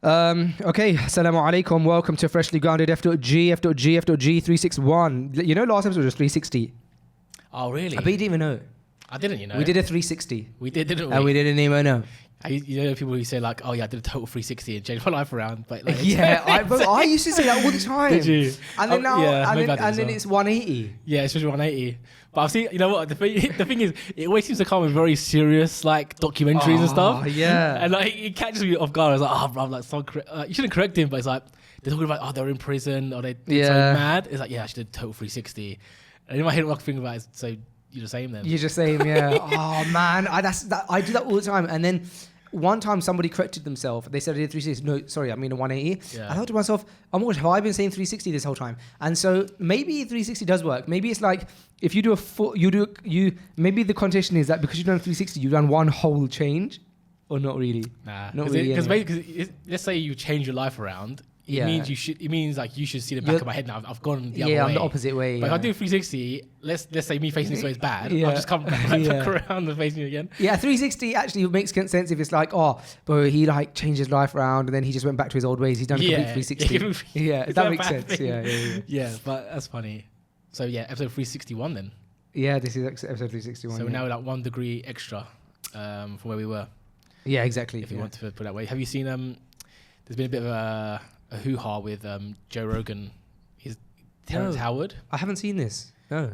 Okay, assalamu alaikum. Welcome to Freshly Grounded F.G 361. You know, last episode was 360. Oh, really? I bet you didn't even know. I didn't, you know. We did a 360. We did, didn't we? And we didn't even know. You know, people who say like, "Oh yeah, I did a total 360 and changed my life around." But like, yeah, I used to say that all the time. Did you? And then now, yeah, and then it's 180. Yeah, it's just 180. But I've seen, you know what? The thing is, it always seems to come with very serious like documentaries and stuff. Yeah. And like it catches me off guard. I was like, "Oh, bro, like you shouldn't correct him," but it's like they're talking about, "Oh, they're in prison or they did something mad." It's like, yeah, I should did total 360. And in my head, what I think about is so. You're the same then. You're just saying, yeah. Oh man, I do that all the time. And then one time somebody corrected themselves. They said I did 360. No, sorry, I mean a 180. Yeah. I thought to myself, oh my gosh, have I been saying 360 this whole time? And so maybe 360 does work. Maybe it's like if you do maybe the connotation is that because you've done 360, you've done one whole change, or not really. Nah, not really. Because let's say you change your life around. It means you should. It means like you should see the back of my head now. I've gone the other way. Yeah, I'm the opposite way. But if I do 360, let's say me facing this way is bad. I'll just come back around and face you again. Yeah, 360 actually makes sense if it's like, oh, but he like changed his life around and then he just went back to his old ways. He's done a complete 360. Yeah, that makes sense. Yeah, but that's funny. So yeah, episode 361 then. Yeah, this is episode 361. So we're now like 1 degree extra from where we were. Yeah, exactly. If you want to put it that way. Have you seen? There's been a bit of a hoo-ha with Joe Rogan. He's Terrence Howard. I haven't seen this. No.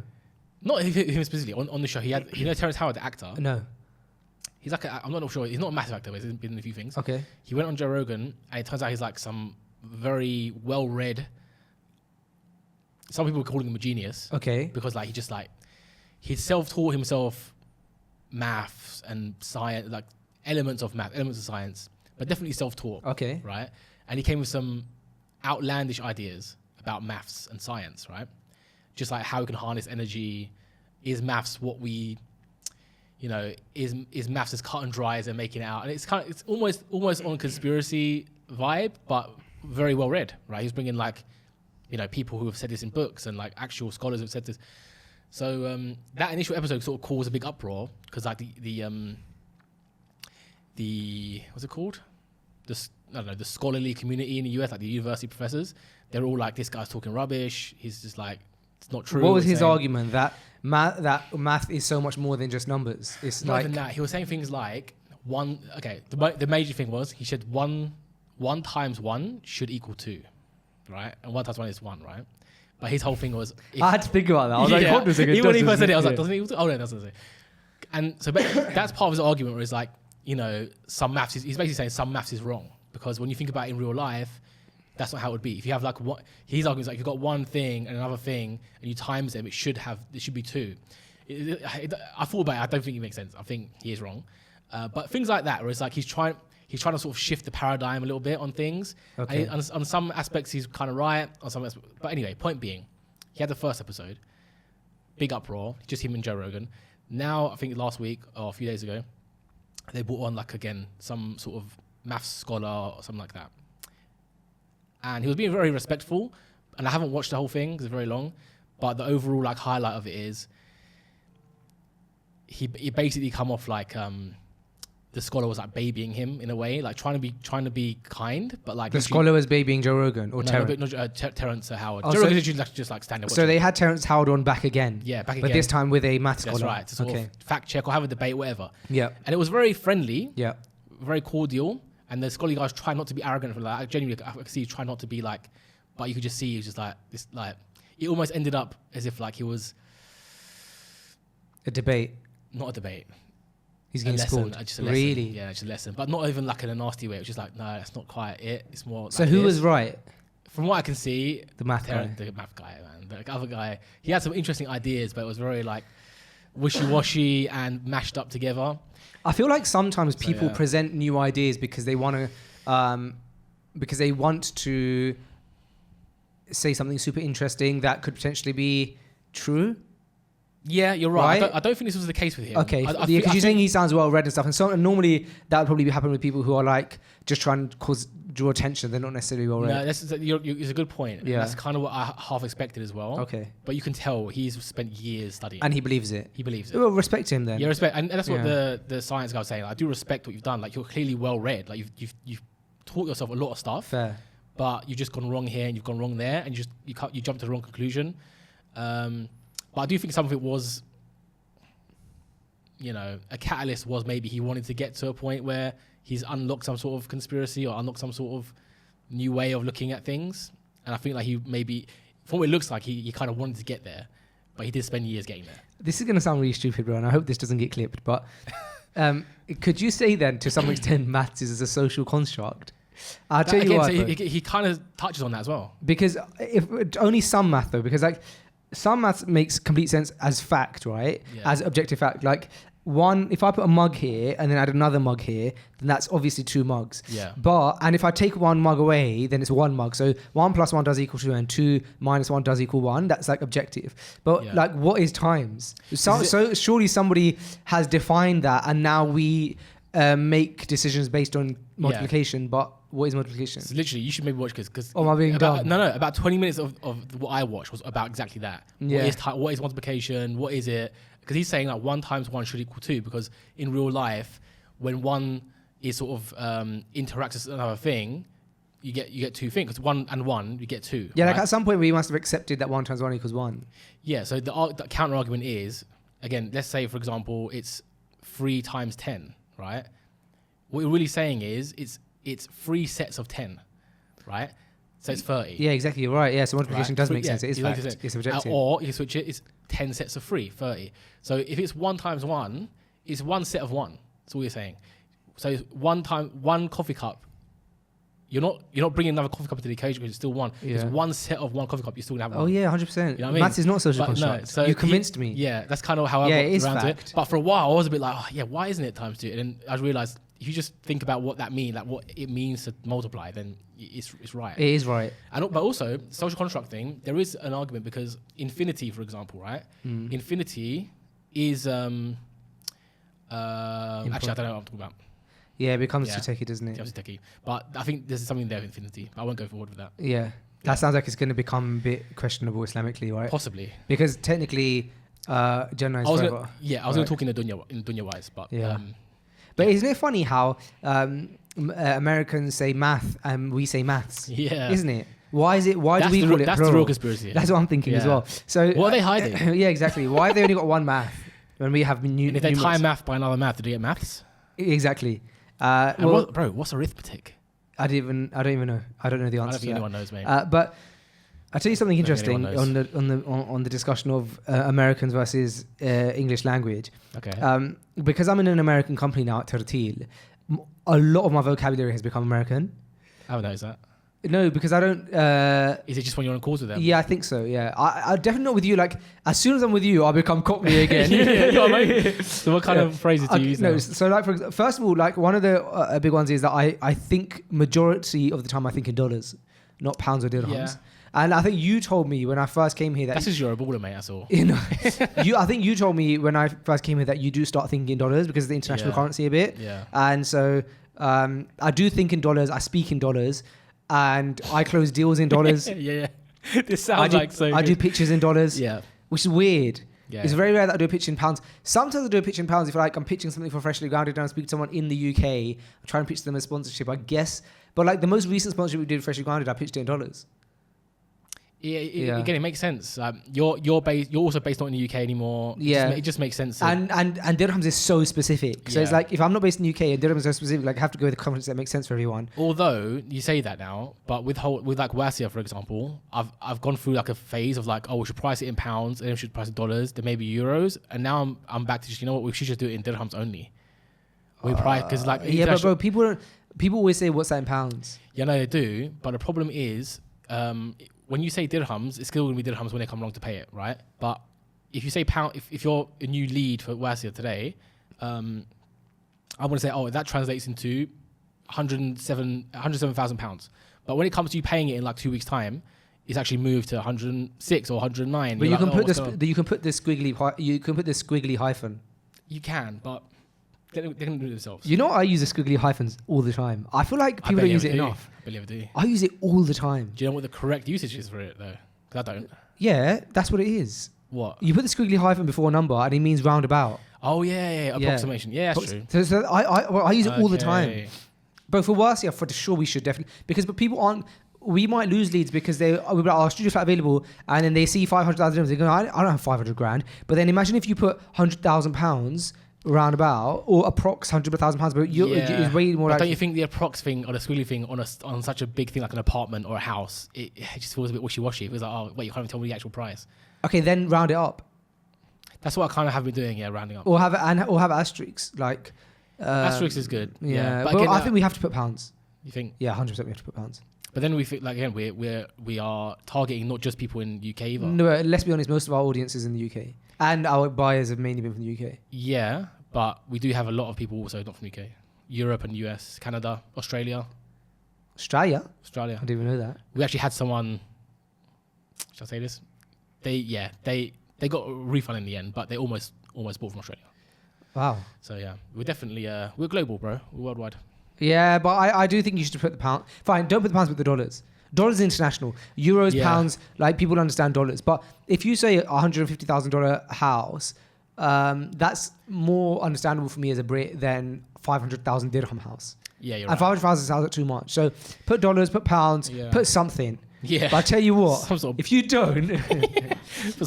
Not him specifically. On the show, he had, you know, Terrence Howard, the actor. No. He's like, I'm not sure. He's not a massive actor, but he's been in a few things. Okay. He went on Joe Rogan, and it turns out he's like some very well-read. Some people call him a genius. Okay. Because like he self-taught himself maths and science, like elements of math, elements of science, but definitely self-taught. Okay. Right. And he came with some outlandish ideas about maths and science, right? Just like how we can harness energy. Is maths what we, you know, is maths as cut and dry as they're making it out? And it's almost on conspiracy vibe, but very well read, right? He's bringing like, you know, people who have said this in books and like actual scholars have said this. So that initial episode sort of caused a big uproar because like the what's it called? The scholarly community in the US, like the university professors, they're all like, this guy's talking rubbish. He's just like, it's not true. What was his argument? That math is so much more than just numbers. It's not like even that. He was saying things like the major thing was he said one times 1 should equal 2, right? And 1 times 1 is 1, right? But his whole thing was, I had to think about that. I was like, what does it? Even when he first said it, I was like, doesn't it equal 2? Oh no, it doesn't. And so that's part of his argument where it's like, you know, some maths he's basically saying some maths is wrong because when you think about it in real life, that's not how it would be. If you have like his argument is like you've got one thing and another thing and you times them, it should be 2. I thought about it. I don't think it makes sense. I think he is wrong. But things like that, where it's like he's trying to sort of shift the paradigm a little bit on things. Okay. And on some aspects, he's kind of right. On some aspects, but anyway, point being, he had the first episode, big uproar, just him and Joe Rogan. Now, I think last week or a few days ago, they brought on like again some sort of maths scholar or something like that, and he was being very respectful. And I haven't watched the whole thing because it's very long, but the overall like highlight of it is he basically come off like the scholar was like babying him in a way, like trying to be kind, but like the scholar was babying Joe Rogan or Terrence. Terrence Howard. Oh, Joe Rogan is just like standing. So they had Terrence Howard on back again. Yeah, back again. But this time with a maths scholar. That's right. To sort of fact check or have a debate, whatever. Yeah. And it was very friendly. Yeah. Very cordial. And the scholarly guys try not to be arrogant for that. Genuinely, I could see try not to be like, but you could just see he was just like this. Like it almost ended up as if like he was a debate. Not a debate. He's getting schooled. Just a lesson. Really? Yeah, just a lesson. But not even like in a nasty way. It was just like, no, that's not quite it. It's more. So like who was right? From what I can see, the math guy, man. The other guy, he had some interesting ideas, but it was very like wishy-washy and mashed up together. I feel like sometimes people present new ideas because they want to say something super interesting that could potentially be true. Yeah, you're right. I don't think this was the case with him. Okay, because you're saying he sounds well read and stuff, and so normally that would probably happen with people who are like just trying to draw attention. They're not necessarily well read. No, it's a good point. Yeah, that's kind of what I half expected as well. Okay, but you can tell he's spent years studying, and he believes it. He believes it. Well, respect him then. Yeah, respect, and that's what the science guy was saying. Like, I do respect what you've done. Like, you're clearly well read. Like, you've taught yourself a lot of stuff. Fair. But you've just gone wrong here and you've gone wrong there, and you jumped to the wrong conclusion. But I do think some of it was, a catalyst was maybe he wanted to get to a point where he's unlocked some sort of conspiracy or unlocked some sort of new way of looking at things. And I think like he maybe, from what it looks like, he kind of wanted to get there, but he did spend years getting there. This is going to sound really stupid, bro, and I hope this doesn't get clipped, but could you say then, to some extent, maths is a social construct? I'll tell you why. So he kind of touches on that as well. Because if only some math, though, because like some maths makes complete sense as fact, right? Yeah. As objective fact. Like if I put a mug here and then add another mug here, then that's obviously 2 mugs. Yeah. And if I take 1 mug away, then it's 1 mug. So 1 plus 1 does equal 2 and 2 minus 1 does equal 1. That's like objective. But like, what is times? So surely somebody has defined that, and now we make decisions based on multiplication. Yeah. But what is multiplication? So literally, you should maybe watch because. Oh, am I being dumb? No. About 20 minutes of what I watched was about exactly that. Yeah. What is multiplication? What is it? Because he's saying like 1 times 1 should equal 2. Because in real life, when one is sort of interacts with another thing, you get 2 things. Because 1 and 1, you get 2. Yeah, right? like at some point we must have accepted that 1 times 1 equals 1. Yeah. So the counter argument is, again, let's say for example it's 3 times 10, right? What you're really saying is it's 3 sets of 10, right? So it's 30. Yeah, exactly. You're right. Yeah, so multiplication does make sense. It is fact. Sense. It's objective. Or you can switch it, it's 10 sets of 3, 30. So if it's 1 times 1, it's 1 set of 1. That's all you're saying. So it's 1 coffee cup. You're not bringing another coffee cup into the equation because it's still 1. Yeah. It's 1 set of 1 coffee cup. You still have 1. Oh yeah, 100%. You know what I mean? Maths is not social construct. No, so you convinced me. Yeah, that's kind of how I got around to it. But for a while, I was a bit like, why isn't it times 2? And then I realized if you just think about what that means, like what it means to multiply, then it's right. It is right. But also, social construct thing, there is an argument because infinity, for example, right? Infinity is actually I don't know what I'm talking about. Yeah, it becomes too techie, doesn't it? It becomes too techie. But I think there's something there with infinity. But I won't go forward with that. Yeah. That sounds like it's going to become a bit questionable Islamically, right? Possibly. Because technically, Jannah is forever. I was going to talk in dunya wise, but... Yeah. But isn't it funny how Americans say math and we say maths? Yeah. Isn't it? Why do we call it plural? That's the real conspiracy. That's what I'm thinking as well. So what are they hiding? Yeah, exactly. Why have they only got 1 math when we have and if they tie math by another math, do they get maths? Exactly. What's arithmetic? I don't even know. I don't know the answer. I don't think anyone knows, mate. But I'll tell you something interesting on the discussion of Americans versus English language. Okay. Because I'm in an American company now at Tertil, a lot of my vocabulary has become American. I haven't noticed that. No, because I don't... Is it just when you're on calls with them? Yeah, I think so, yeah. I definitely not with you. Like, as soon as I'm with you, I'll become Cockney again. So what kind of phrases do you use now? No, so like, first of all, like one of the big ones is that I think majority of the time I think in dollars, not pounds or dirhams. Yeah. And I think you told me when I first came here that... That's because you're a baller, mate, that's all. I think you told me when I first came here that you do start thinking in dollars because of the international currency a bit. Yeah. And so I do think in dollars, I speak in dollars, and I close deals in dollars. Yeah. This sounds like so I do pitches in dollars. Yeah. Which is weird. Yeah. It's very rare that I do a pitch in pounds. Sometimes I do a pitch in pounds if I'm pitching something for Freshly Grounded and I speak to someone in the UK. I try and pitch them a sponsorship, I guess. But like the most recent sponsorship we did with Freshly Grounded, I pitched it in dollars. Yeah, again, it makes sense. You're also based not in the UK anymore. It just makes sense. And dirhams is so specific. So it's like if I'm not based in the UK and dirhams are so specific, like I have to go with the conference that makes sense for everyone. Although you say that now, but with like Wasia, for example, I've gone through like a phase of like, we should price it in pounds and then we should price it in dollars, then maybe euros, and now I'm back to just, we should just do it in dirhams only. We price because like but bro, people always say what's that in pounds. Yeah, no, they do. But the problem is. When you say dirhams, it's still going to be dirhams when they come along to pay it, right? But if you say pound, if you're a new lead for Wasia today, I want to say, that translates into 107,000 pounds. But when it comes to you paying it in like 2 weeks' time, it's actually moved to 106 or 109. But you can put the squiggly hyphen. You can, but they're going to do it themselves. You know, I use the squiggly hyphens all the time. I feel like people don't use it enough. I barely ever do. I use it all the time. Do you know what the correct usage is for it, though? Because I don't. Yeah, that's what it is. What? You put the squiggly hyphen before a number and it means roundabout. Oh, yeah. Approximation. Yeah, that's true. So I use it all the time. But for worse, yeah, for sure we should definitely, because but people aren't. We might lose leads because we'll be like, oh, studio flat available, and then they see 500,000 dirhams. They go, I don't have 500 grand. But then imagine if you put £100,000 roundabout or approx £100,000, but it's way more. But don't you think the approx thing or the squiggly thing on such a big thing like an apartment or a house, it just feels a bit wishy-washy. It was like, oh wait, you can't even tell me the actual price. Okay, then round it up. That's what I kind of have been doing, yeah, rounding up. Or have asterisks, like. Asterisks is good. Yeah, but again, again, I think we have to put pounds. You think? Yeah, 100% we have to put pounds. But then we think, like, again, we are targeting not just people in UK either. No, let's be honest, most of our audience is in the UK, and our buyers have mainly been from the UK. Yeah, but we do have a lot of people also not from the UK, Europe and US, Canada, Australia. Australia. I didn't even know that. We actually had someone. Should I say this? They got a refund in the end, but they almost bought from Australia. Wow. So yeah, we're definitely we're global, bro. We're worldwide. Yeah, but I do think you should put the pound. Fine, don't put the pounds, but the dollars. Dollars international. Euros, pounds, like people understand dollars. But if you say $150,000 house, that's more understandable for me as a Brit than 500,000 dirham house. Yeah, you're and right. 500,000 sounds too much. So put dollars, put pounds, put something. Yeah. But I tell you what, if you don't,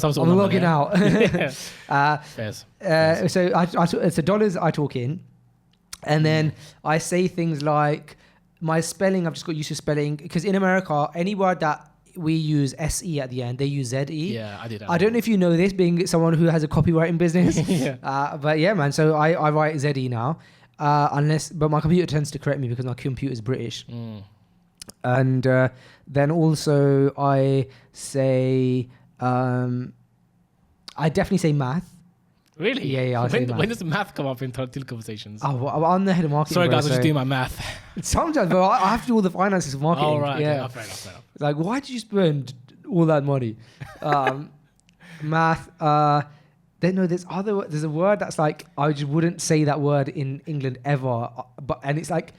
I'm logging out. Fairs. So dollars I talk in. And then I say things like my spelling, I've just got used to spelling, because in America, any word that we use SE at the end, they use ZE. Yeah, I do that. I don't know if you know this, being someone who has a copywriting business. But yeah, man, so I write ZE now, but my computer tends to correct me because my computer is British. And then also I say, I definitely say math. Really? Yeah. When does math come up in Tartil conversations? Oh, well, I'm the head of marketing. Sorry, guys, I'm just doing my math. Sometimes, but I have to do all the finances of marketing. Oh, right. Yeah. Okay. Fair enough. Like, why did you spend all that money? Math. There's a word that's like, I just wouldn't say that word in England ever. And it's like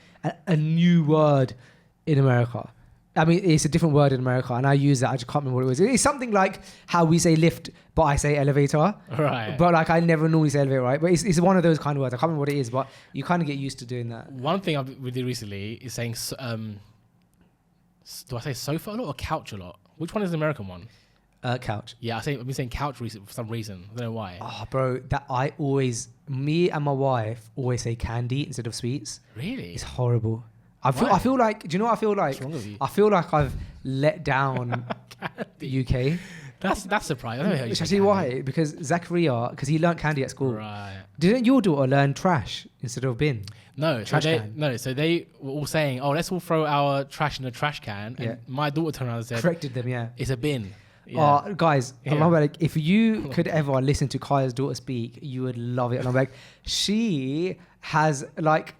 a new word in America. I mean, it's a different word in America, and I use that. I just can't remember what it was. It's something like how we say lift, but I say elevator. Right. But like, I never normally say elevator, right? But it's one of those kind of words. I can't remember what it is, but you kind of get used to doing that. One thing we did recently is saying, do I say sofa a lot or couch a lot? Which one is the American one? Couch. Yeah, I've been saying couch recently for some reason. I don't know why. Oh, bro, me and my wife always say candy instead of sweets. Really? It's horrible. I feel like, do you know what I feel like? What's wrong with you? I feel like I've let down the UK. That's surprising. I don't know how you Shall I tell you why? Because Zachariah, because he learnt candy at school. Right. Didn't your daughter learn trash instead of bin? No. Trash can. So they were all saying, oh, let's all throw our trash in a trash can. And my daughter turned around and said, corrected them, yeah. It's a bin. Yeah. Guys, I'm like, if you could ever listen to Kaya's daughter speak, you would love it. And I'm like, she has like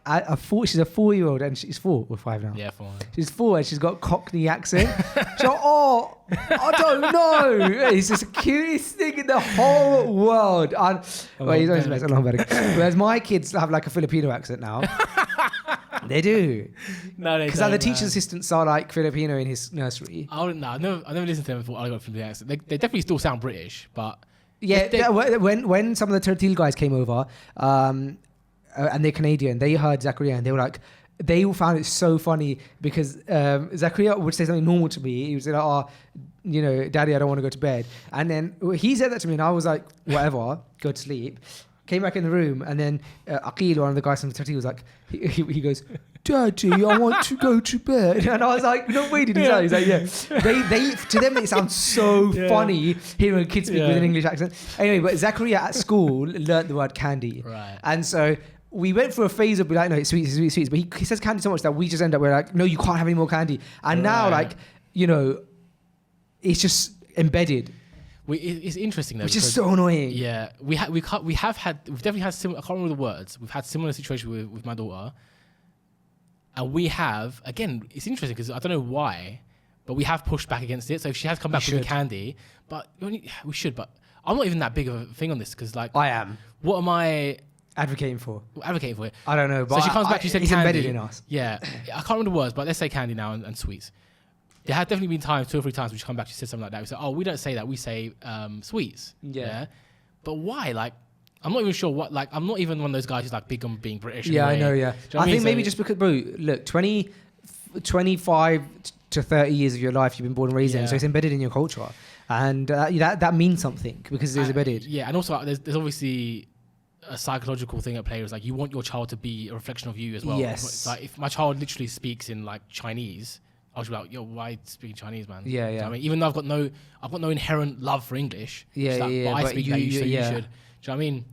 she's a 4-year-old, and she's 4 or 5 now. Yeah, 4. She's 4 and she's got Cockney accent. She's like, I don't know. It's just the cutest thing in the whole world. He's always best. Whereas my kids have like a Filipino accent now. They do. No, they don't. Because like the teaching assistants are like Filipino in his nursery. I've never listened to them before. I got from the accent. They definitely still sound British, but yeah. When some of the Tertil guys came over, and they're Canadian, they heard Zachariah and they were like, they all found it so funny because Zachariah would say something normal to me. He would say, like, Daddy, I don't want to go to bed. And then he said that to me, and I was like, whatever, go to sleep. Came back in the room, and then Aqil, one of the guys from the Tertil, was like, he goes, Daddy, I want to go to bed. And I was like, no, wait, did he say? He's like, yeah. They to them, it sounds so funny hearing kids speak with an English accent. Anyway, but Zachariah at school learnt the word candy. Right. And so we went through a phase of be like, no, it's sweets, it's sweets, it's sweets. But he says candy so much that we just end up, we're like, no, you can't have any more candy. And now, like, it's just embedded. It's interesting though, which is so annoying. Yeah, we've definitely had similar. I can't remember the words. We've had similar situation with my daughter, and we have again. It's interesting because I don't know why, but we have pushed back against it. So if she has come back with the candy, but we should. But I'm not even that big of a thing on this because like I am. What am I advocating for? Advocating for it. I don't know. But so she comes back. She said it's candy. Embedded in us. Yeah, I can't remember the words, but let's say candy now and sweets. There have definitely been times, 2 or 3 times, when she come back, she said something like that. We said, oh, we don't say that, we say sweets. Yeah. But why? Like, I'm not even sure what, like, I'm not even one of those guys who's like big on being British. Yeah, anyway. I know, yeah. Do you know what I think mean? maybe So- just because, bro, look, 25 to 30 years of your life you've been born and raised in, Yeah. so it's embedded in your culture. And that means something because it's embedded. Yeah, and also there's obviously a psychological thing at play. It's like you want your child to be a reflection of you as well. Yes. It's like if my child literally speaks in like Chinese, I was like, yo, why speaking Chinese, man? Yeah, Do you know yeah. what I mean, even though I've got no inherent love for English. Yeah, it's like, yeah, but I but speak you- that, you- so yeah. you should. Do you know what I mean?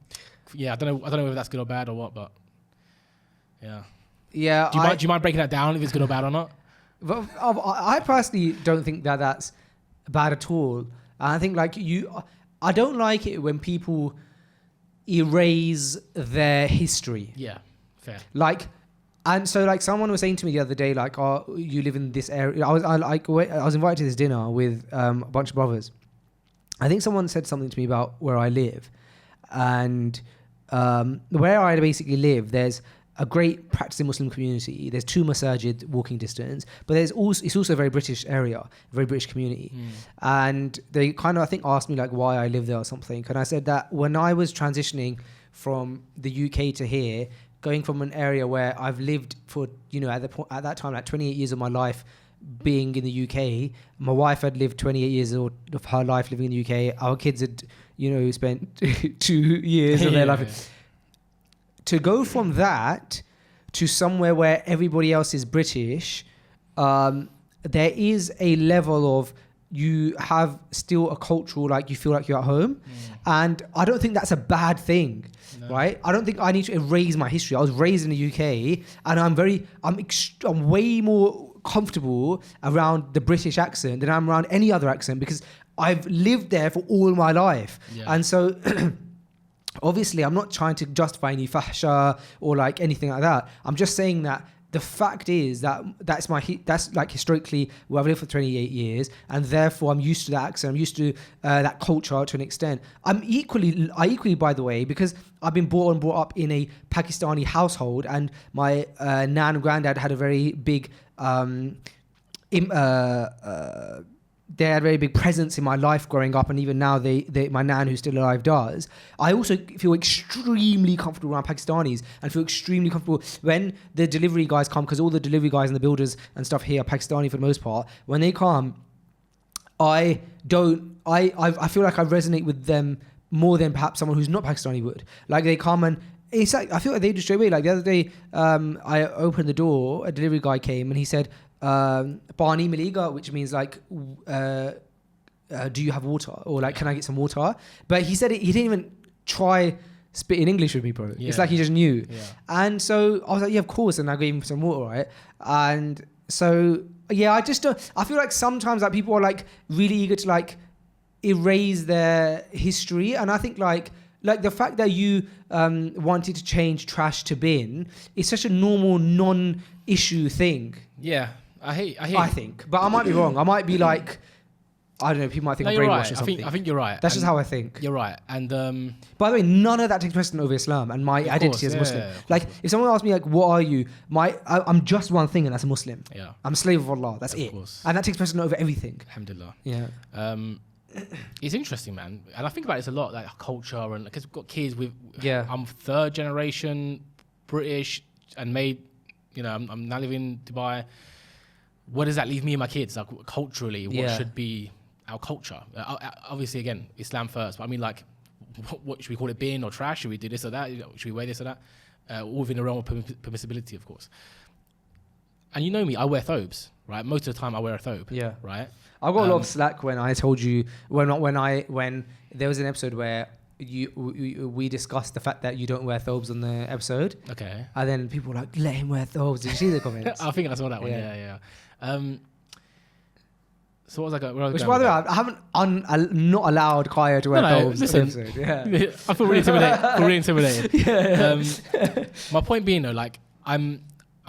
Yeah, I don't know whether that's good or bad or what, but yeah. Yeah, Do you mind breaking that down if it's good or bad or not? But I personally don't think that that's bad at all. I think like I don't like it when people erase their history. Yeah, fair. Like, and so like someone was saying to me the other day, like, "Oh, you live in this area." I was invited to this dinner with a bunch of brothers. I think someone said something to me about where I live, and where I basically live, there's a great practicing Muslim community. There's 2 masajid walking distance, but it's also a very British area, a very British community. And they kind of, I think, asked me like why I live there or something. And I said that when I was transitioning from the UK to here, going from an area where I've lived for, at that time, like 28 years of my life being in the UK, my wife had lived 28 years of her life living in the UK. Our kids had, spent 2 years of their life. To go from that to somewhere where everybody else is British, there is a level of you have still a cultural, like you feel like you're at home. And I don't think that's a bad thing, right? I don't think I need to erase my history. I was raised in the UK and I'm way more comfortable around the British accent than I'm around any other accent because I've lived there for all my life. Yeah. And so... Obviously, I'm not trying to justify any fahsha or like anything like that. I'm just saying that the fact is that that's like historically where I've lived for 28 years, and therefore I'm used to that accent. I'm used to that culture to an extent. I equally, by the way, because I've been brought up in a Pakistani household, and my nan and granddad had a very big. They had a very big presence in my life growing up, and even now my nan, who's still alive, does. I also feel extremely comfortable around Pakistanis and feel extremely comfortable when the delivery guys come, because all the delivery guys and the builders and stuff here are Pakistani for the most part. When they come, I feel like I resonate with them more than perhaps someone who's not Pakistani would. Like they come and it's like, I feel like they do straight away. Like the other day, I opened the door, a delivery guy came and he said, Pani Miliga, which means like, do you have water? Or like, can I get some water? But he said he didn't even try spit in English with me, bro. Yeah. It's like he just knew. Yeah. And so I was like, yeah, of course. And I gave him some water, right? And so, yeah, I feel like sometimes like people are like really eager to like erase their history. And I think like the fact that you wanted to change trash to bin is such a normal non-issue thing. Yeah, I think, but I might be wrong. I might be like, I don't know. People might think I'm you're brainwashed right. or something. I think you're right. That's just how I think. You're right. And By the way, none of that takes precedent over Islam and my identity as a Muslim. Like, if someone asks me like, "What are you?" I'm just one thing, and that's a Muslim. Yeah, I'm a slave of Allah. That's it, course. and that takes precedent over everything. Alhamdulillah. Yeah. It's interesting, man, and I think about this a lot, like culture, and because we've got kids with. Yeah. I'm 3rd generation British and made. I'm now living in Dubai. What does that leave me and my kids? Like culturally, what should be our culture? Obviously, again, Islam first. But I mean, like, what should we call it? Bin or trash? Should we do this or that? Should we wear this or that? All within the realm of permissibility, of course. And you know me, I wear thobes, right? Most of the time, I wear a thobe. Yeah. Right. I got a lot of slack when I told you when there was an episode where we discussed the fact that you don't wear thobes on the episode. Okay. And then people were like, let him wear thobes. Did you see the comments? I think I saw that one. Yeah. So what was I going? Which, by the way, I haven't not allowed Kaya to wear thobes. Listen, on the episode. Yeah. I feel really intimidated. Yeah. My point being though, like I'm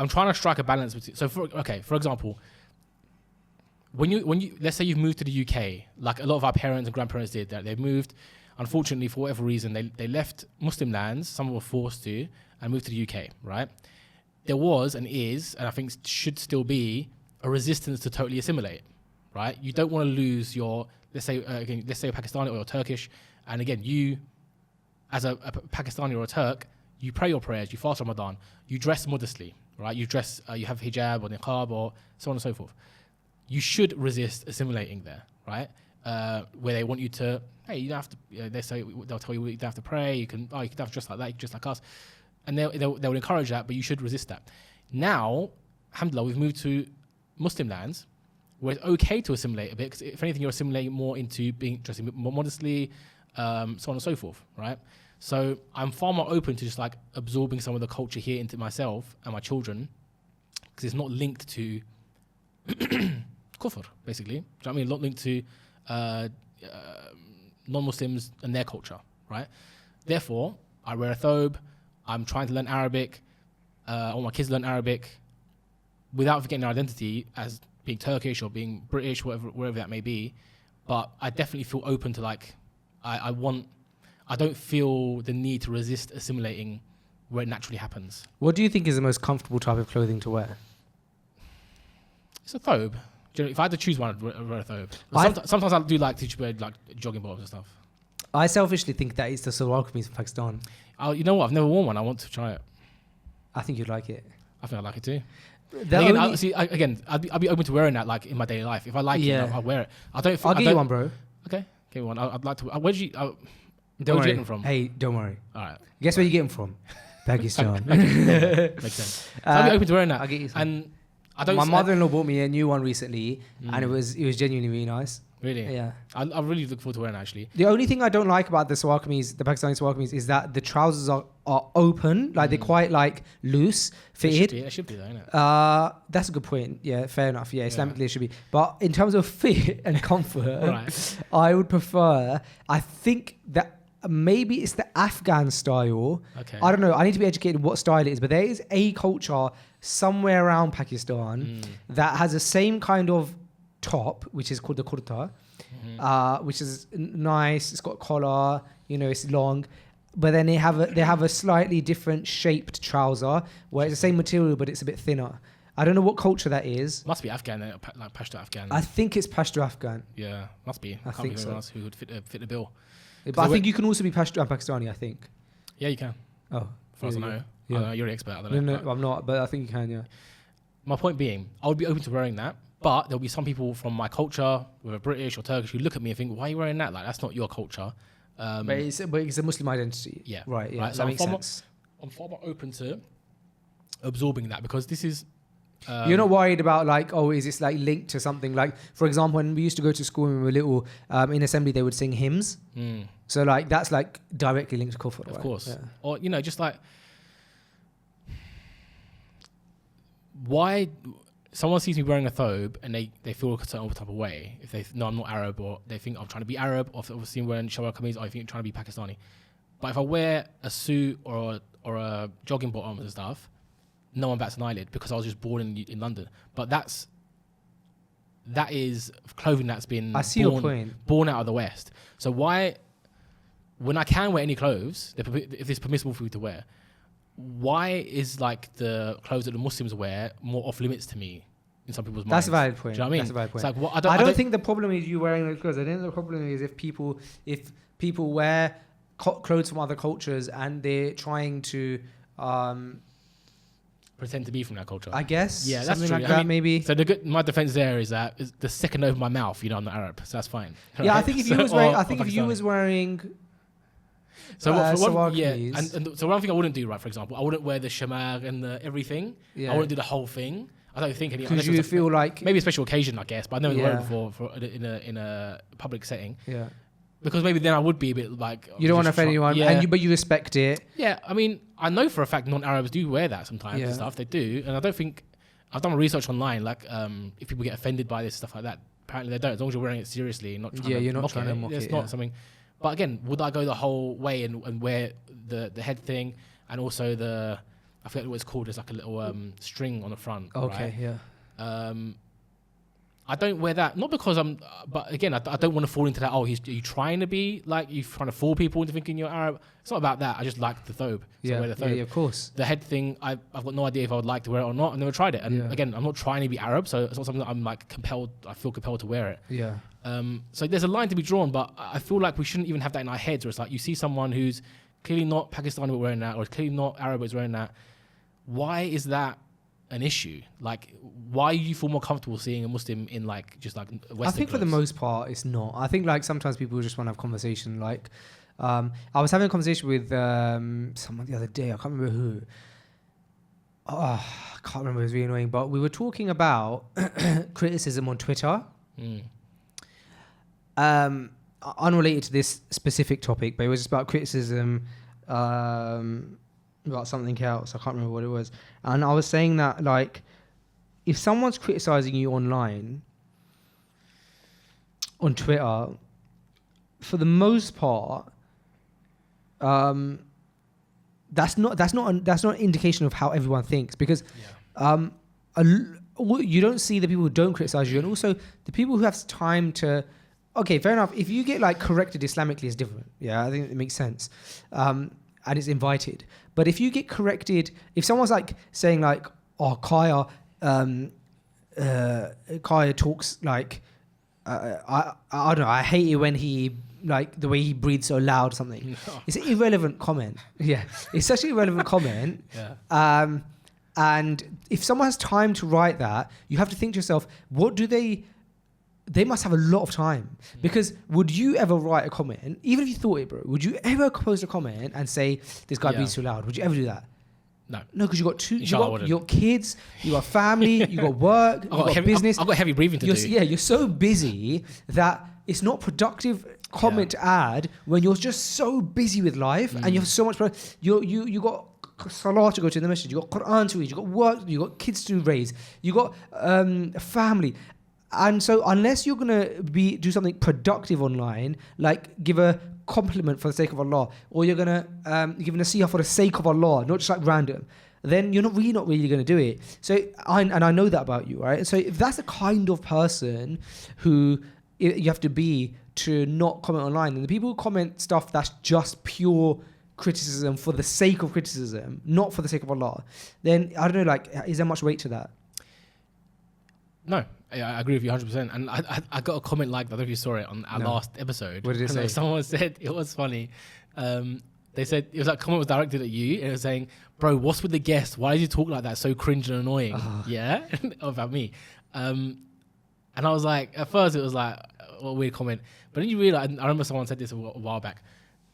trying to strike a balance between. So for example, when you let's say you've moved to the UK, like a lot of our parents and grandparents did, that they've moved. Unfortunately, for whatever reason, they left Muslim lands. Some were forced to, and moved to the UK. Right? There was and is, and I think should still be, a resistance to totally assimilate. Right? You don't want to lose your, let's say you're Pakistani or you're Turkish, and again, you as a Pakistani or a Turk, you pray your prayers, you fast Ramadan, you dress modestly, right? You dress, you have hijab or niqab or so on and so forth. You should resist assimilating there, right? Where they want you to, hey, you don't have to. They'll tell you you don't have to pray. You can have to dress like that, you can dress like us, and they'll encourage that, but you should resist that. Now, alhamdulillah, we've moved to Muslim lands where it's okay to assimilate a bit, because if anything, you're assimilating more into dressing more modestly, so on and so forth, right? So I'm far more open to just like absorbing some of the culture here into myself and my children, because it's not linked to kufr, basically. Do you know what I mean? Not linked to non-Muslims and their culture, right? Therefore, I wear a thobe. I'm trying to learn Arabic. I want my kids to learn Arabic without forgetting their identity as being Turkish or being British, wherever that may be. But I definitely feel open to like, I don't feel the need to resist assimilating where it naturally happens. What do you think is the most comfortable type of clothing to wear? It's a thobe. If I had to choose one, I'd wear a thobe. Sometimes I do like to wear like jogging bottoms and stuff. I selfishly think that it's the salwar kameez from Pakistan. Oh, you know what? I've never worn one. I want to try it. I think you'd like it. I think I'd like it too. I'd be open to wearing that like in my daily life. If I like it, I'll wear it. I'll get you one, bro. Okay, give me one. I'd like to. Where'd you don't worry. Get them from? Hey, don't worry. All right. Guess where you get them from? Pakistan. Makes sense. So I'll be open to wearing that. I'll get you some. And I don't. My mother-in-law bought me a new one recently, and it was genuinely really nice. Really? Yeah. I really look forward to wearing it, actually. The only thing I don't like about the salwar kameez, the Pakistani salwar kameez, is that the trousers are open, like they're quite like loose fitted. It should be though, isn't it? That's a good point. Yeah, fair enough. Yeah, Islamically it should be. But in terms of fit and comfort, Right. I would prefer. I think that maybe it's the Afghan style. Okay. I don't know. I need to be educated what style it is, but there is a culture somewhere around Pakistan that has the same kind of top, which is called the kurta, which is nice. It's got a collar, it's long, but then they have a slightly different shaped trouser where it's the same material but it's a bit thinner. I don't know what culture that is. Must be Afghan, like Pashto Afghan. I think it's Pashto Afghan. Yeah, must be. I think so. Else who would fit the bill. But I think you can also be Pashto and Pakistani. I think. Yeah, you can. Oh, for us to know. Yeah. I know you're the expert. I don't know. No, I'm not. But I think you can. Yeah. My point being, I would be open to wearing that. But there'll be some people from my culture, whether British or Turkish, who look at me and think, "Why are you wearing that? Like, that's not your culture." But it's a Muslim identity. Yeah. Right. Yeah. Right, So that makes sense. I'm far more open to absorbing that, because this is. You're not worried about like, oh, is this like linked to something? Like, for example, when we used to go to school when we were little, in assembly they would sing hymns. So like that's like directly linked to kufr. Of right? course. Yeah. Or just like, why someone sees me wearing a thobe and they feel a certain type of way if they know I'm not Arab, or they think I'm trying to be Arab, or obviously wearing shalwar kameez, or I think I'm trying to be Pakistani. But if I wear a suit or a jogging bottom and stuff, no one bats an eyelid, because I was just born in London. But that is clothing that's been born out of the West. So why, when I can wear any clothes, if it's permissible for me to wear, why is like the clothes that the Muslims wear more off limits to me in some people's minds? That's a valid point. Do you know what I mean? That's a valid point. It's like, I don't think the problem is you wearing those clothes. I think the problem is if people wear clothes from other cultures and they're trying to pretend to be from that culture. I guess. Yeah, that's something true. like that, maybe. So my defense there is that the second over my mouth, I'm not Arab, so that's fine. Yeah, right? I think if you was wearing. So one thing I wouldn't do, right? For example, I wouldn't wear the shamar and the everything. Yeah. I wouldn't do the whole thing. I don't think any. Because you feel like maybe a special occasion, I guess, but I've never worn it before in a public setting. Yeah. Because maybe then I would be a bit like, you don't want to offend anyone, but you respect it. Yeah, I mean, I know for a fact non-Arabs do wear that sometimes and stuff. They do, and I don't think I've done my research online. Like, if people get offended by this stuff like that, apparently they don't. As long as you're wearing it seriously, not trying to you're not mock trying it. to mock it. It's not something. But again, would I go the whole way and wear the head thing and also I forget what it's called. There's like a little string on the front. Okay, right? yeah. I don't wear that, not because but again, I don't want to fall into that. Oh, are you trying to be like, you trying to fool people into thinking you're Arab? It's not about that. I just like the thobe. So I wear the thobe. Yeah, of course. The head thing, I've got no idea if I would like to wear it or not. I've never tried it. And again, I'm not trying to be Arab, so it's not something that I'm like I feel compelled to wear it. Yeah. So there's a line to be drawn, but I feel like we shouldn't even have that in our heads, where it's like you see someone who's clearly not Pakistani but wearing that, or it's clearly not Arab but wearing that. Why is that an issue? Like, why do you feel more comfortable seeing a Muslim in like just like Western I think for the clothes? most part, it's not. I think like sometimes people just want to have conversation. Like, I was having a conversation with someone the other day. I can't remember who. Oh, I can't remember. It was really annoying. But we were talking about criticism on Twitter. Unrelated to this specific topic, but it was just about criticism about something else. I can't remember what it was. And I was saying that, like, if someone's criticizing you online, on Twitter, for the most part, that's not an indication of how everyone thinks, because you don't see the people who don't criticize you, and also the people who have time to. Okay, fair enough. If you get like corrected Islamically, it's different. Yeah, I think it makes sense, and it's invited. But if you get corrected, if someone's like saying like, "Oh, Kaya talks like, I don't know, I hate it when he like the way he breathes so loud," or something. No. It's an irrelevant comment. Yeah, it's such an irrelevant comment. Yeah. And if someone has time to write that, you have to think to yourself, what do they? They must have a lot of time, because would you ever write a comment, even if you thought it, bro? Would you ever post a comment and say this guy breathes too loud? Would you ever do that? No, because you got your kids, you got family, you got work, you got business. I've got heavy breathing to do. Yeah, you're so busy that it's not productive comment to add when you're just so busy with life and you have so much. You got salah to go to in the masjid, you got Quran to read, you got work, you got kids to raise, you got a family. And so unless you're going to do something productive online, like give a compliment for the sake of Allah, or you're going to give a nasihah for the sake of Allah, not just like random, then you're not really going to do it. So, I know that about you, right? So if that's the kind of person who you have to be to not comment online, then the people who comment stuff that's just pure criticism for the sake of criticism, not for the sake of Allah, then I don't know, like, is there much weight to that? No, I agree with you 100%. And I got a comment like that. I don't know if you saw it on our last episode. What did it say? Someone said, it was funny. They said, it was like, comment was directed at you, and it was saying, bro, what's with the guest? Why did you talk like that? So cringe and annoying. Yeah? About me. And I was like, at first it was like, what a weird comment. But then you realize, I remember someone said this a while back,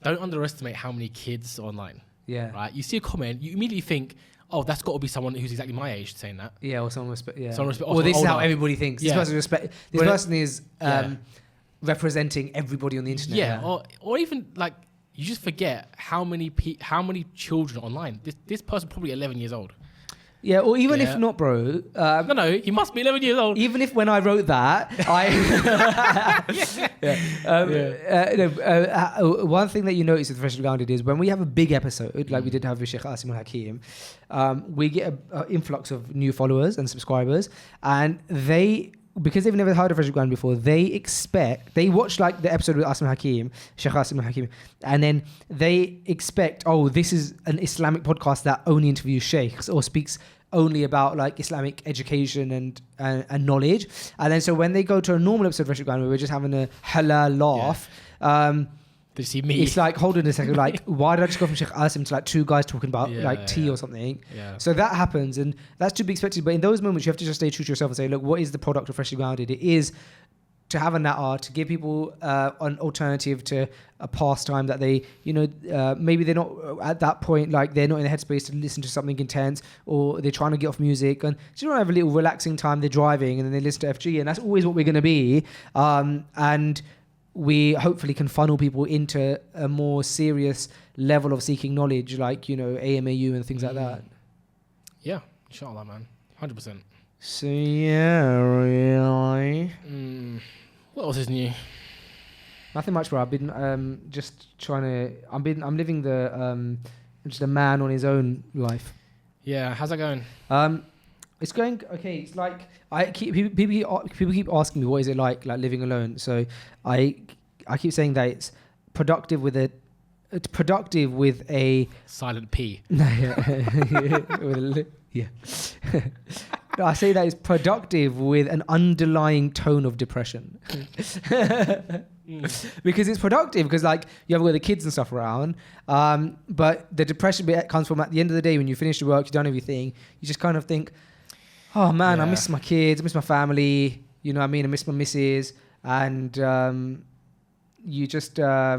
don't underestimate how many kids are online. Yeah. Right? You see a comment, you immediately think, oh, that's got to be someone who's exactly my age saying that. Yeah, or someone respect. Yeah. Or this is how everybody thinks. Yeah. This person is representing everybody on the internet. Yeah. Or even like, you just forget how many children are online. This person probably 11 years old. Yeah, or even if not, bro. No, he must be 11 years old. Even if when I wrote that, one thing that you notice with Freshly Grounded is when we have a big episode, like we did have with Sheikh Asim al-Hakim, we get an influx of new followers and subscribers, and because they've never heard of Freshly Grounded before, they watch like the episode with Asim Hakim, Sheikh Asim Hakim, and then they expect, oh, this is an Islamic podcast that only interviews sheikhs or speaks only about like Islamic education and knowledge. And then so when they go to a normal episode of Freshly Grounded, where we're just having a halal laugh, did you see me? It's like, hold on a second, like, why did I just go from Sheikh Asim to like two guys talking about tea or something? Yeah. So that happens, and that's to be expected. But in those moments, you have to just stay true to yourself and say, look, what is the product of Freshly Grounded? It is to have a natter, to give people an alternative to a pastime that they, maybe they're not at that point, like they're not in the headspace to listen to something intense, or they're trying to get off music, and just want to have a little relaxing time. They're driving, and then they listen to FG, and that's always what we're going to be. And we hopefully can funnel people into a more serious level of seeking knowledge, like, AMAU and things like that. Yeah, inshallah, man. 100%. So, yeah, really. What else is new? Nothing much, bro. I've been just trying to... I'm living just a man on his own life. Yeah, how's that going? It's going okay. It's like people keep asking me what is it like living alone. So I keep saying that it's productive with a silent P. Yeah. I say that it's productive with an underlying tone of depression. Because it's productive because like you have all the kids and stuff around, but the depression bit comes from at the end of the day when you finish your work, you've done everything, you just kind of think, oh man, I miss my kids, I miss my family, you know what I mean, I miss my missus, and you just at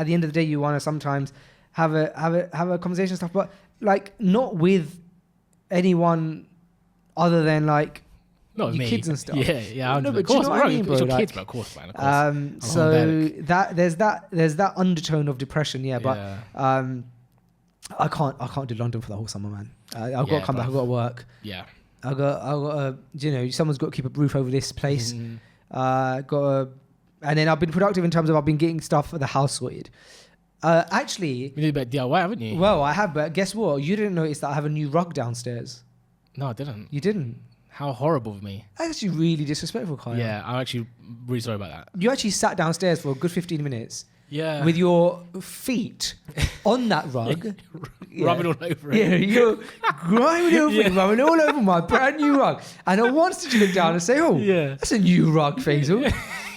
the end of the day you want to sometimes have a conversation and stuff, but like not with anyone other than like not your me. kids and stuff. Yeah. No, Of but course, do you know what I mean, bro? It's your Like, kids, bro. Of course, man. Of course. So there's that undertone of depression, but I can't do London for the whole summer, man. I've got to come back. I've got to work. Yeah. I got you know, someone's got to keep a roof over this place. And then I've been productive in terms of I've been getting stuff for the house sorted. Actually, You did a bit of DIY, haven't you? well, I have, but guess what? You didn't notice that I have a new rug downstairs. No, I didn't. You didn't. How horrible of me. That's actually really disrespectful, Kyle. Yeah, I'm actually really sorry about that. You actually sat downstairs for a good 15 minutes. Yeah. With your feet on that rug. Rubbing all over it. Yeah, you're grinding your feet, rubbing all over my brand new rug. And at once did you look down and say, oh, that's a new rug, Faisal.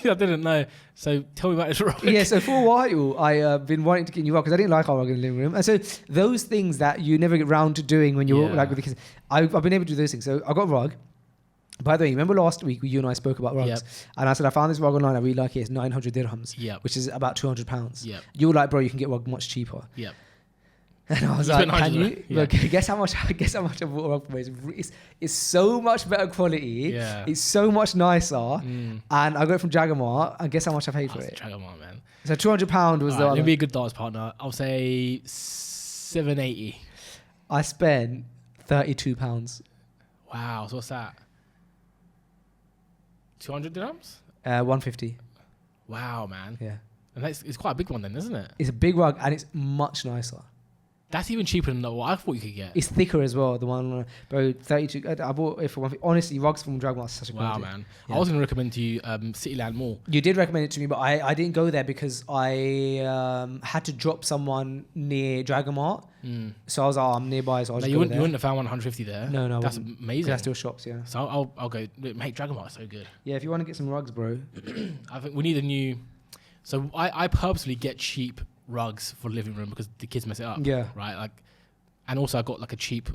I didn't know. So tell me about this rug. Yeah, so for a while, I've been wanting to get a new rug because I didn't like our rug in the living room. And so those things that you never get round to doing when you're like with the kids, I've been able to do those things. So I got a rug. By the way, remember last week you and I spoke about rugs? Yep. And I said, I found this rug online, I really like it. It's 900 dirhams, Yep. which is about £200. Yep. You were like, bro, you can get a rug much cheaper. Yep. And I was You like, spent can 100, you? yeah. Look, guess how much I bought a rug for. It's so much better quality. Yeah. It's so much nicer. And I got it from Jagamart. And guess how much I paid for it? Jagamart, man. So £200 was All right, let me be a good dance partner. I'll say 780. I spent £32. Wow. So what's that? 200 dirhams? 150. Wow, man. Yeah. And it's quite a big one then, isn't it? It's a big rug and it's much nicer. That's even cheaper than what I thought you could get. It's thicker as well. The one, bro, 32. I bought it for 150. Honestly, rugs from Dragon are such a good Wow, idea. man. Yeah. I was going to recommend to you Cityland Mall. You did recommend it to me, but I didn't go there because I had to drop someone near Dragamart. So I was like, oh, I'm nearby, so I'll just You go wouldn't there. have found 150 there. No, That's wouldn't. amazing. That's still shops, yeah. So I'll go. Mate, Dragamart is so good. Yeah, if you want to get some rugs, bro. I think we need a new. So I purposely get cheap rugs for the living room because the kids mess it up. Yeah. Right. Like, and also I got like a cheap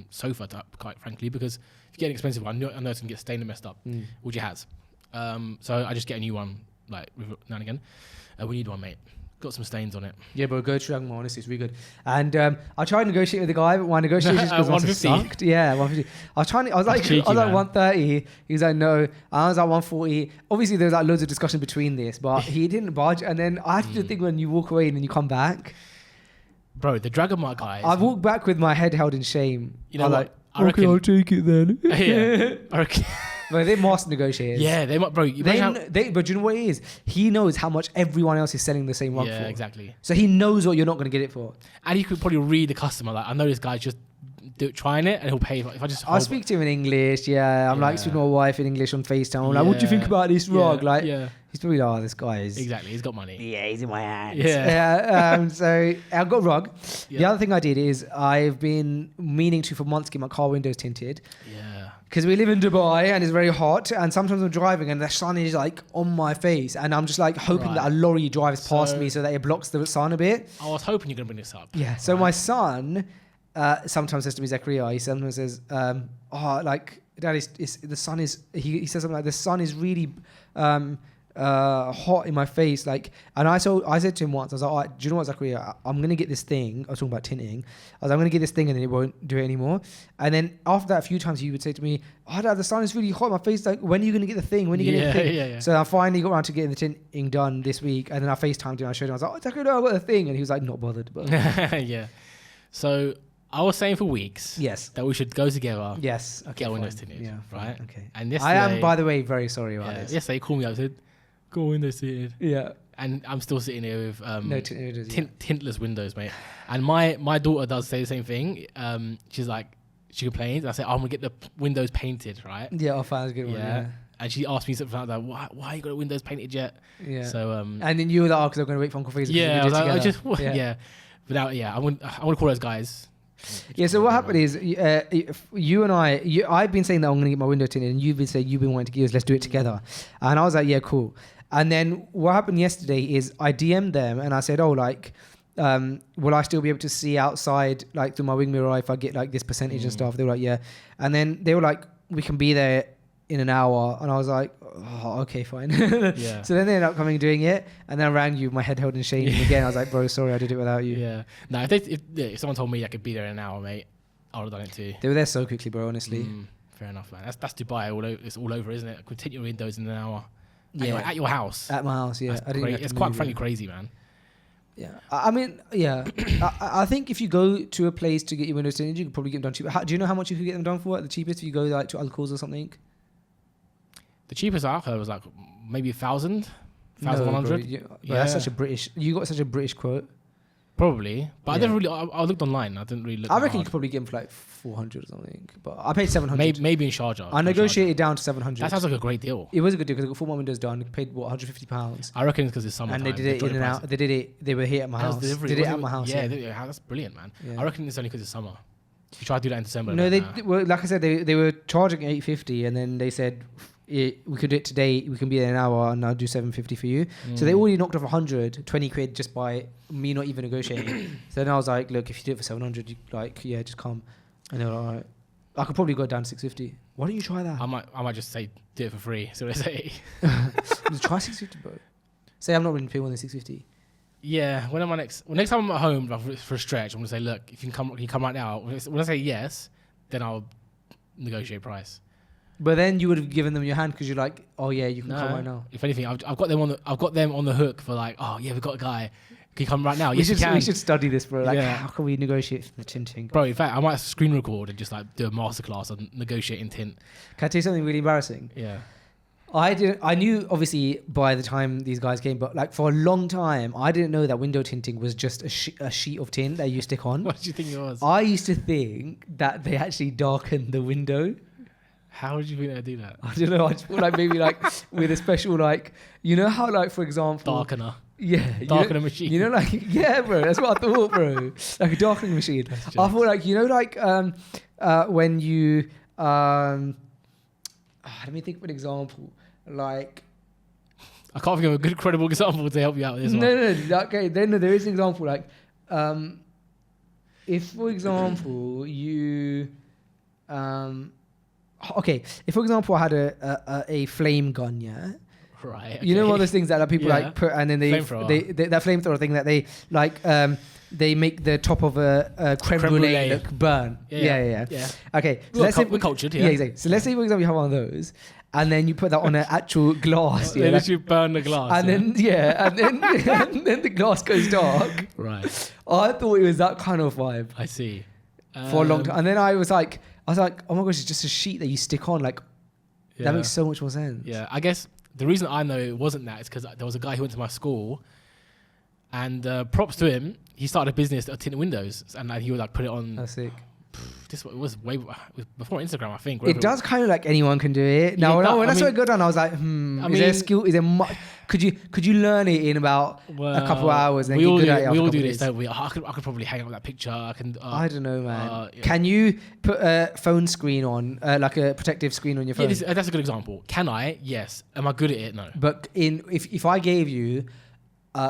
sofa type, quite frankly, because if you get an expensive one, I know it's gonna get stained and messed up, which it has. So I just get a new one like now and again. We need one, mate. Got some stains on it. Yeah, bro, go to Dragon Mall, honestly, it's really good. And I tried to negotiate with the guy, but my negotiations because 150? sucked. Yeah, 150. I was like cheeky, 130. He was like, no. I was like 140. Obviously, there was like loads of discussion between this, but he didn't budge. And then I had to do the thing when you walk away and then you come back. Bro, the Dragamart guys. I walked back with my head held in shame. You know I'm what? like, I reckon. okay, I'll take it then. Yeah. I reckon. But they're master negotiators. Yeah, they might, bro. But you know what it is? He knows how much everyone else is selling the same rug for. Yeah, exactly. So he knows what you're not going to get it for. And you could probably read the customer. Like, I know this guy's just trying it, and he'll pay. If I just, I'll speak to him in English. Yeah, I'm like speaking to my wife in English on FaceTime. I'm like, what do you think about this rug? Like, he's probably like, oh, this guy is exactly. He's got money. Yeah, he's in my hands. Yeah. So I've got a rug. Yeah. The other thing I did is I've been meaning to for months get my car windows tinted. Yeah. Because we live in Dubai and it's very hot, and sometimes I'm driving and the sun is like on my face, and I'm just like hoping that a lorry drives past me so that it blocks the sun a bit. I was hoping you're gonna bring this up. Yeah. So my son sometimes says to me, Zachariah, he sometimes says, like, Dad, the sun is. He says something like, the sun is really hot in my face, like. And I said to him once, I was like, all right, do you know what, Zachariah? I'm gonna get this thing. I was talking about tinting. I was like, I'm gonna get this thing, and then it won't do it anymore. And then after that, a few times he would say to me, oh, Dad, the sun is really hot in my face. Like, when are you gonna get the thing? When are you gonna get the thing? Yeah. So I finally got around to getting the tinting done this week, and then I FaceTimed him. I showed him. I was like, oh, Zachariah, I got the thing, and he was like, not bothered. But Yeah. So I was saying for weeks. Yes. That we should go together. Yes. Okay. Get our fine. windows tinted. Yeah. Right. Okay. And yesterday, I am, by the way, very sorry about this. Yesterday, he called me up and said, "Go windows tinted." Yeah. And I'm still sitting here with No tinted windows. tintless windows, mate. And my daughter does say the same thing. She's like, she complains. And I say, I'm gonna get the windows painted, right? Yeah, I found a good one. Yeah. And she asked me something like that. Why you got the windows painted yet? Yeah. So and then you were like, oh, because I'm going to wait for Uncle Faisal. Yeah, I was like, yeah. Without, I'm gonna call those guys. Yeah. So what happened is, you and I've been saying that I'm going to get my window tinted, and you've been saying you've been wanting to give us, let's do it together. And I was like, yeah, cool. And then what happened yesterday is I DM'd them and I said, oh, like, will I still be able to see outside, like, through my wing mirror if I get like this percentage and stuff? They were like, yeah. And then they were like, we can be there in an hour. And I was like, oh, okay, fine. Yeah. So then they ended up coming and doing it. And then I rang you, my head held in shame. And again, I was like, bro, sorry, I did it without you. Yeah. No, if someone told me I could be there in an hour, mate, I would have done it too. They were there so quickly, bro, honestly. Fair enough, man. That's Dubai. It's all over, isn't it? Could take your windows in an hour. Yeah. At your house. At my house, yeah. It's quite frankly crazy, man. Yeah. I mean, yeah. I think if you go to a place to get your windows tinted, you could probably get them done cheaper. Do you know how much you could get them done for? The cheapest if you go like to Alco's or something? The cheapest I've heard was like maybe 1,000, 1,100. Yeah. That's such a British. You got such a British quote. Probably, but I never really. I looked online. I didn't really look. I reckon you could probably get them for like 400 or something. But I paid 700. Maybe in Sharjah. I negotiated down to 700. That sounds like a great deal. It was a good deal because I got 4 more windows done. Paid what, £150. I reckon it's because it's summer. And they did it in and out. They did it. They were here at my house. Did it at my house. Yeah, that's brilliant, man. Yeah. I reckon it's only because it's summer. You try to do that in December. No, well, like I said, they were charging $850, and then they said, we could do it today. We can be there in an hour, and I'll do $750 for you. So they already knocked off 20 quid just by me not even negotiating. So then I was like, look, if you do it for 700, just come. And they were like, all right. I could probably go down to 650. Why don't you try that? I might just say do it for free. So they say. Try 650, bro. Say I'm not willing to pay more than 650. Yeah, next time I'm at home for a stretch, I'm gonna say, look, if you can come right now. When I say yes, then I'll negotiate price. But then you would have given them your hand because you're like, oh yeah, you can come right now. If anything, I've got them on the hook for like, oh yeah, we've got a guy. Can you come right now? We should study this, bro. Like, how can we negotiate the tinting? Bro, in fact, I might screen record and just like do a masterclass on negotiating tint. Can I tell you something really embarrassing? Yeah. I knew obviously by the time these guys came, but like for a long time, I didn't know that window tinting was just a sheet of tint that you stick on. What did you think it was? I used to think that they actually darken the window. How did you think they'd do that? I don't know. I just feel like maybe like with a special like, you know how like for example, darkener. Yeah, darkener machine. You know, like bro. That's what I thought, bro. Like a darkening machine. I thought like when you let me think of an example. Like, I can't think of a good, credible example to help you out with this one. No. Okay, then there is an example. Like, if for example you, if for example I had a flame gun, yeah. Right. Okay. You know all those things that like, people like put, and then they that flamethrower thing that they like they make the top of a creme brulee look burn. Yeah. Okay, so we're cultured. Yeah, exactly. So let's say for example you have one of those. And then you put that on an actual glass. Yeah, you burn the glass. And then and then the glass goes dark. Right. I thought it was that kind of vibe. I see. For a long time. And then I was like, oh my gosh, it's just a sheet that you stick on. Like, that makes so much more sense. Yeah, I guess the reason I know it wasn't that is because there was a guy who went to my school, and props to him, he started a business of tinted windows, and he would like put it on. That's sick. It was before Instagram, I think. It does kind of like anyone can do it. When I saw it go down, I was like, is there a skill? Is there much? Could you learn it in about a couple of hours? And we all do this, don't we? I could probably hang up that picture. I don't know, man. Can you put a phone screen on, like a protective screen on your phone? Yeah, that's a good example. Can I? Yes. Am I good at it? No. But if I gave you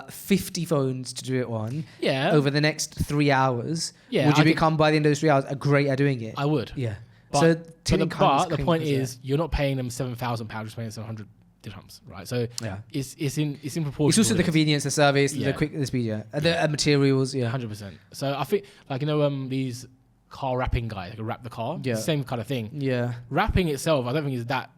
50 phones to do it on over the next 3 hours, would you become by the end of those 3 hours great at doing it? I would. Yeah. But the point is, you're not paying them £7,000, you're paying them 700 dirhams, right? So it's in proportion. It's also the convenience, the service, the speed, the materials, 100%. So I think these car wrapping guys, they can wrap the car. Yeah. Same kind of thing. Yeah. Wrapping itself, I don't think is that.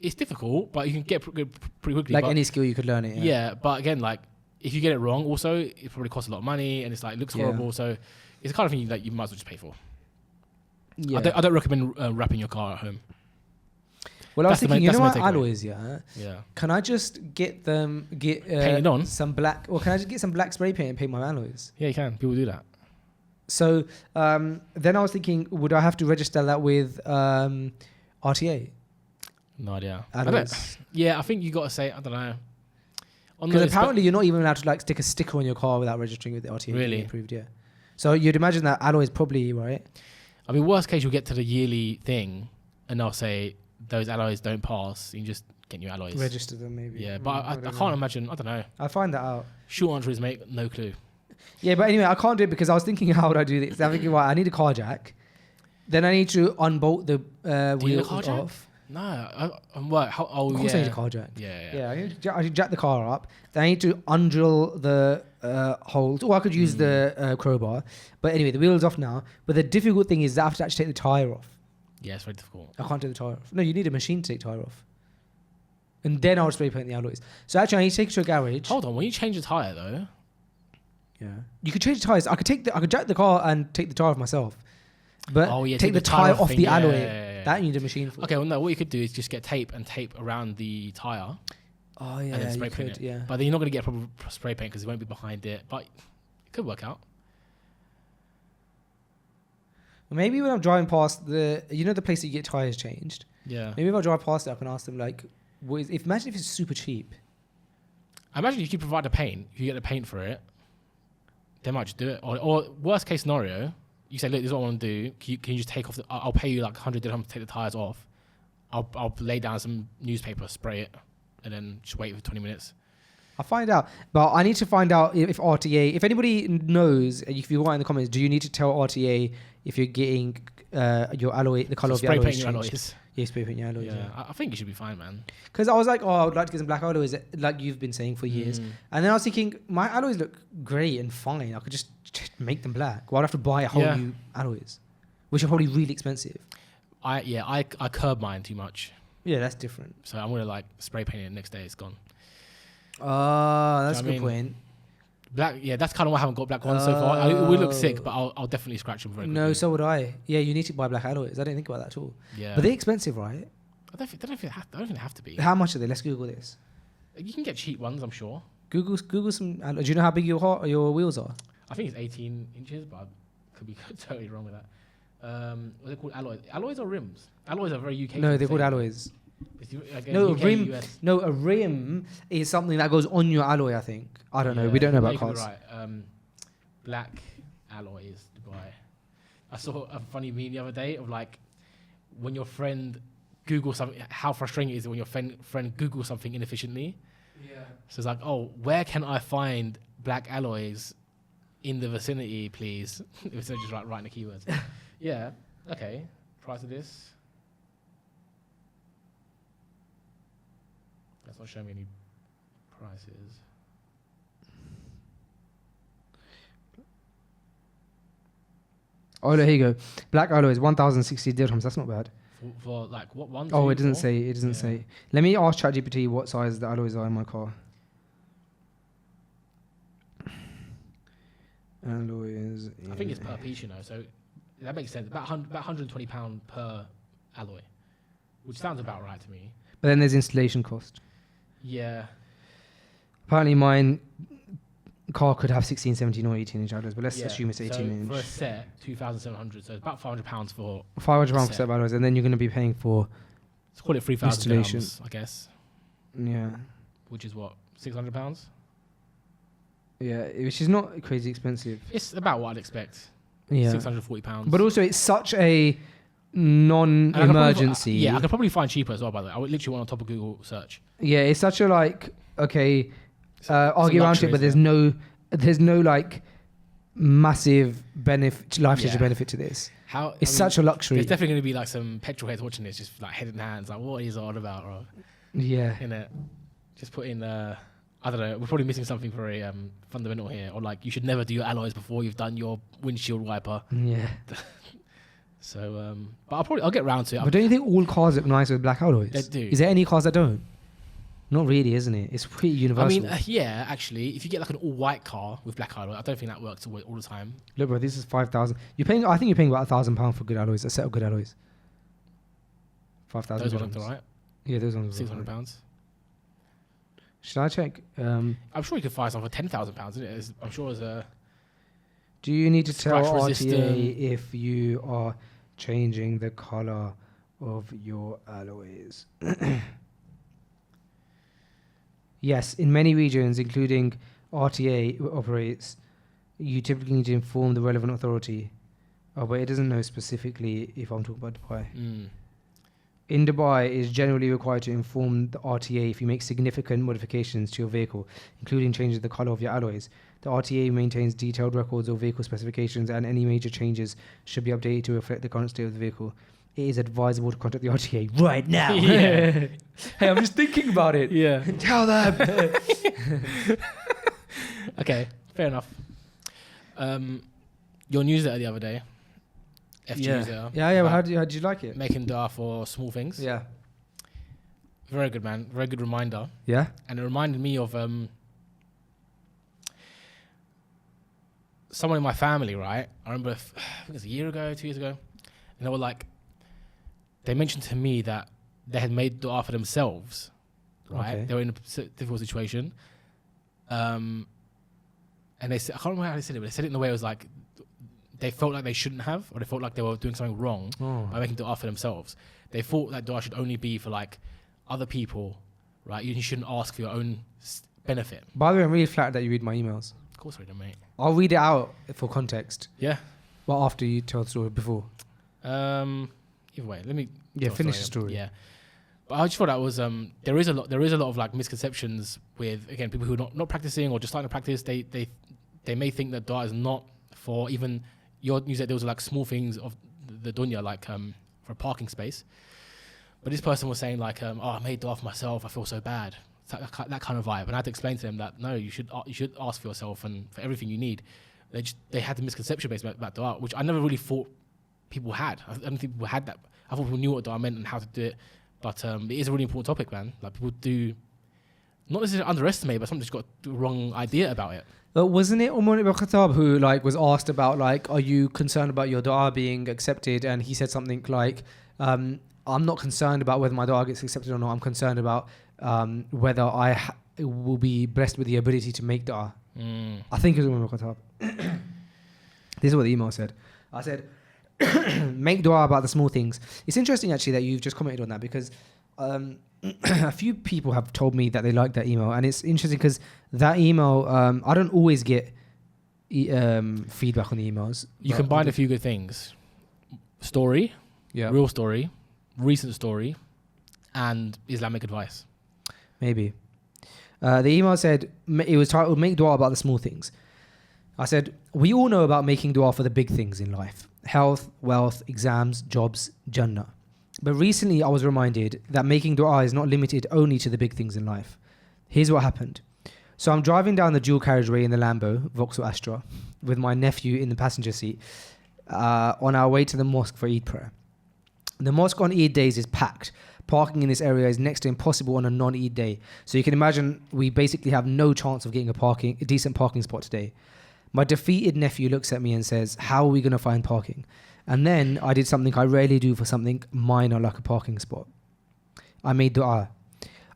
It's difficult, but you can get pretty quickly. Like any skill, you could learn it. Yeah, but again, like. If you get it wrong, also it probably costs a lot of money, and it's like looks horrible. So it's the kind of thing that you might as well just pay for. Yeah. I don't recommend wrapping your car at home. Well, I was thinking, my alloys, yeah. Can I just painted on some black, or can I just get some black spray paint and paint my alloys? Yeah, you can. People do that. So then I was thinking, would I have to register that with RTA? No idea. I think you got to say, I don't know. Because apparently you're not even allowed to like stick a sticker on your car without registering with the RTA. Really? Approved, yeah. So you'd imagine that alloy is probably right. I mean, worst case, you'll get to the yearly thing, and they'll say those alloys don't pass. You can just get new alloys. Register them maybe. Yeah, but I can't imagine. I don't know. I'll find that out. Short answer is, mate, no clue. Yeah, but anyway, I can't do it because I was thinking, how would I do this? I'm thinking, right, I need a car jack. Then I need to unbolt the wheels off. No, I'm what? How? Oh, Of course I need a car jack. Yeah. I need to jack the car up. Then I need to undrill the holes. Or I could use the crowbar. But anyway, the wheel's off now. But the difficult thing is that I have to actually take the tyre off. Yeah, it's very difficult. I can't take the tyre off. No, you need a machine to take tyre off. And then I'll spray paint the alloys. So actually, I need to take it to a garage. Hold on, when you change the tyre though. Yeah. You could change the tyres. I could jack the car and take the tyre off myself. But take the tyre off the alloy. Yeah. That you need a machine for. Okay, well no, what you could do is just get tape around the tyre. Oh yeah, and then spray paint it. Yeah. But then you're not going to get proper spray paint because it won't be behind it. But it could work out. Maybe when I'm driving past the place that you get tyres changed. Yeah. Maybe if I drive past it, I can ask them like, imagine if it's super cheap. I imagine if you provide the paint, if you get the paint for it, they might just do it. Or worst case scenario, you say, look, this is what I want to do. Can you just take off I'll pay you like 100 dirham to take the tyres off. I'll lay down some newspaper, spray it, and then just wait for 20 minutes. I'll find out. But I need to find out if RTA, if anybody knows, if you want in the comments, do you need to tell RTA if you're getting your alloy, the colour of your alloys changed? Yeah, spray paint your alloys. Yeah. I think you should be fine, man. Because I was like, I would like to get some black alloys, like you've been saying for years. And then I was thinking, my alloys look great and fine. I could just make them black. Well, I'd have to buy a whole new alloys, which are probably really expensive. I curb mine too much. Yeah, that's different. So I'm gonna like spray paint it the next day. It's gone. That's a good point. Black, yeah, that's kind of why I haven't got black ones so far. It would look sick, but I'll definitely scratch them very quickly. No, so would I. Yeah, you need to buy black alloys. I didn't think about that at all. Yeah, but they're expensive, right? I don't think they have to be. How much are they? Let's Google this. You can get cheap ones, I'm sure. Google some. Do you know how big your wheels are? I think it's 18 inches, but I could be totally wrong with that. What are they called? Alloys? Alloys or rims? Alloys are very UK. No, they're called alloys. No, UK, rim. US. No, a rim is something that goes on your alloy. I think. I don't know. We don't know about cars. Right. Black alloys, Dubai. I saw a funny meme the other day of like when your friend Googles something. How frustrating it is when your friend Googles something inefficiently. Yeah. So it's like, oh, where can I find black alloys in the vicinity, please? Instead of just writing the keywords. Yeah. Okay. Price of this. That's not showing me any prices. Oh, no, here you go. Black alloys, 1,060 dirhams. That's not bad. For like what one? Oh, it doesn't say. It doesn't say. Let me ask ChatGPT what size the alloys are in my car. Alloys. I think it's per piece, so that makes sense. About £120 per alloy, which sounds about right to me. But then there's installation cost. Yeah. Apparently mine car could have 16, 17 or 18 inch alloys, but let's assume it's 18 inch. For a set, 2,700, so it's about £500 for £500 for set of alloys, and then you're going to be paying for let's call it 3,000 dirhams, I guess. Yeah. Which is what, £600? Yeah, which is not crazy expensive. It's about what I'd expect. Yeah. £640. But also it's such a non-emergency. I could probably find cheaper as well, by the way. I would literally went on top of Google search. Yeah, it's such a argue around it, but there's no like massive benefit, life changing benefit to this. It's such a luxury. There's definitely going to be like some petrol heads watching this, just like head in hands, like what is it all about, bro? Yeah. Innit? Just put in I don't know. We're probably missing something very fundamental here, or like you should never do your alloys before you've done your windshield wiper. Yeah. So, but I'll get round to it. But don't you think all cars look nice with black alloys? They do. Is there any cars that don't? Not really, isn't it? It's pretty universal. I mean, yeah, actually, if you get like an all-white car with black alloy, I don't think that works all the time. Look, bro, this is 5,000. I think you're paying about £1,000 for good alloys, a set of good alloys. 5,000. Those ones look alright. Yeah, those ones. £600. Should I check? I'm sure you could find some for £10,000, isn't it? I'm sure there's a. Do you need to tell RTA resistant if you are changing the color of your alloys? Yes, in many regions, including RTA operates You typically need to inform the relevant authority. Oh, but it doesn't know specifically if I'm talking about Dubai. In Dubai, it is generally required to inform the RTA if you make significant modifications to your vehicle, including changes the color of your alloys. The RTA maintains detailed records of vehicle specifications, and any major changes should be updated to reflect the current state of the vehicle. It is advisable to contact the RTA right now. Yeah. Hey, I'm just thinking about it. Yeah. Tell them. Okay, fair enough. Your newsletter the other day, FG newsletter. Yeah. Well, how did you like it? Making dua for small things. Yeah. Very good, man. Very good reminder. Yeah. And it reminded me of someone in my family, right? I remember, I think it was a year ago, 2 years ago, and they were like, they mentioned to me that they had made dua for themselves, right? Okay. They were in a difficult situation. And they said, I can't remember how they said it, but they said it in a way it was like, they felt like they shouldn't have, or they felt like they were doing something wrong by making dua for themselves. They thought that dua should only be for like other people, right? You shouldn't ask for your own benefit. By the way, I'm really flattered that you read my emails. Of course I did, mate. I'll read it out for context. Yeah. Well, after you tell the story, before. Either way, let me finish the story. Yeah. But I just thought that was there is a lot of like misconceptions with, again, people who are not practicing or just starting to practice. They may think that dua is not for even your newsletter. Those are like small things of the dunya, like for a parking space. But this person was saying like, oh, I made dua for myself, I feel so bad. It's like that kind of vibe. And I had to explain to them that no, you should ask for yourself and for everything you need. They had the misconception based about dua, which I never really thought people had. I don't think people had that. I thought people knew what dua meant and how to do it. But it is a really important topic, man. Like people do not necessarily underestimate, but sometimes got the wrong idea about it. But wasn't it Umar ibn Khattab who like was asked about like, are you concerned about your dua being accepted? And he said something like, I'm not concerned about whether my dua gets accepted or not. I'm concerned about whether I will be blessed with the ability to make dua. I think it was Umar ibn Khattab. This is what the email said. I said, make dua about the small things. It's interesting actually that you've just commented on that, because a few people have told me that they like that email, and it's interesting because that email, I don't always get feedback on the emails. You combine a few good things: story, real story, recent story, and Islamic advice. Maybe. The email said, it was titled "Make Dua About the Small Things." I said, we all know about making dua for the big things in life: health, wealth, exams, jobs, Jannah. But recently I was reminded that making dua is not limited only to the big things in life. Here's what happened. So I'm driving down the dual carriageway in the Lambo, Vauxhall Astra, with my nephew in the passenger seat, on our way to the mosque for Eid prayer. The mosque on Eid days is packed. Parking in this area is next to impossible on a non-Eid day. So you can imagine we basically have no chance of getting a decent parking spot today. My defeated nephew looks at me and says, how are we going to find parking? And then I did something I rarely do for something minor like a parking spot. I made dua.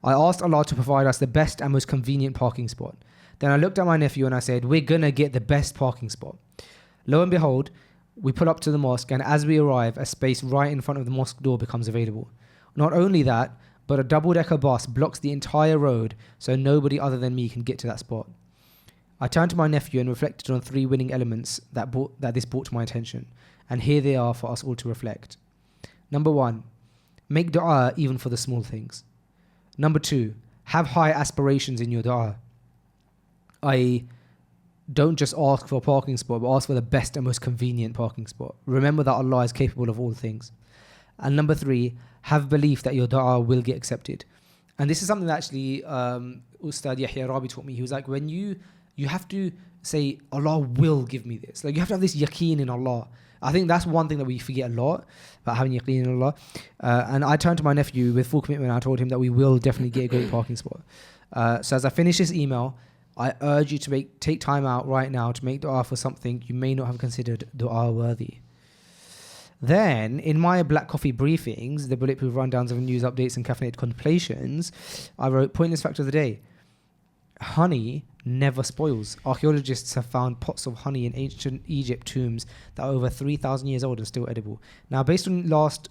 I asked Allah to provide us the best and most convenient parking spot. Then I looked at my nephew and I said, we're going to get the best parking spot. Lo and behold, we pull up to the mosque, and as we arrive, a space right in front of the mosque door becomes available. Not only that, but a double-decker bus blocks the entire road so nobody other than me can get to that spot. I turned to my nephew and reflected on 3 winning elements that this brought to my attention. And here they are for us all to reflect. Number 1, make dua even for the small things. Number 2, have high aspirations in your dua. I.e., don't just ask for a parking spot, but ask for the best and most convenient parking spot. Remember that Allah is capable of all things. And number 3, have belief that your dua will get accepted. And this is something that actually Ustad Yahya Rabi taught me. He was like, when you have to say, Allah will give me this. Like, you have to have this yaqeen in Allah. I think that's one thing that we forget a lot, about having yaqeen in Allah. And I turned to my nephew with full commitment. I told him that we will definitely get a great parking spot. So as I finish this email, I urge you to take time out right now to make dua for something you may not have considered dua worthy. Then, in my Black Coffee briefings, the bulletproof rundowns of news updates and caffeinated contemplations, I wrote pointless fact of the day. Honey never spoils. Archaeologists have found pots of honey in ancient Egypt tombs that are over 3,000 years old and still edible. Now, based on last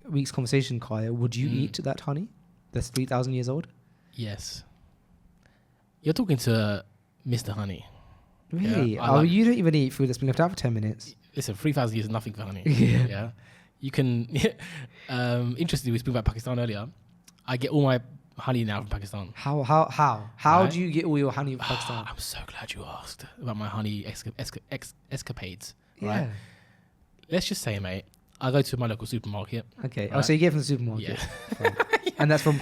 week's conversation, Kaya, would you eat that honey that's 3,000 years old? Yes. You're talking to Mr. Honey. Really? Yeah, You don't even eat food that's been left out for 10 minutes. Listen, 3,000 years is nothing for honey. Yeah. You can. Interestingly, we spoke about Pakistan earlier. I get all my honey now from Pakistan. How Right. do you get all your honey from Pakistan? I'm so glad you asked about my honey escapades. Yeah. Right. Let's just say, mate, I go to my local supermarket. Okay. Right. Oh, so you get it from the supermarket. Yeah. Fine. And that's from.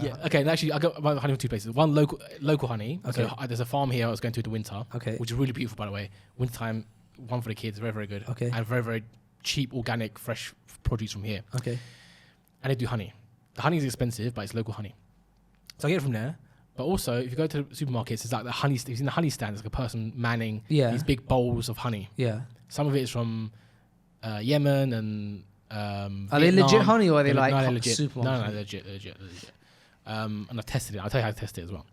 Yeah. Okay. And actually, I got my honey from two places. One local honey. Okay. So there's a farm here I was going to in the winter. Okay. Which is really beautiful, by the way. Wintertime, one for the kids, very, very good. Okay. And very, very cheap, organic, fresh produce from here. Okay. And they do honey. The honey is expensive, but it's local honey. So I get it from there. But also, if you go to supermarkets, it's like the honey. You've seen the honey stand. It's like a person manning these big bowls of honey. Yeah. Some of it is from Yemen and Are they Vietnam. legit honey or are they No, like they're legit. supermarket? No, legit. And I've tested it. I'll tell you how to test it as well.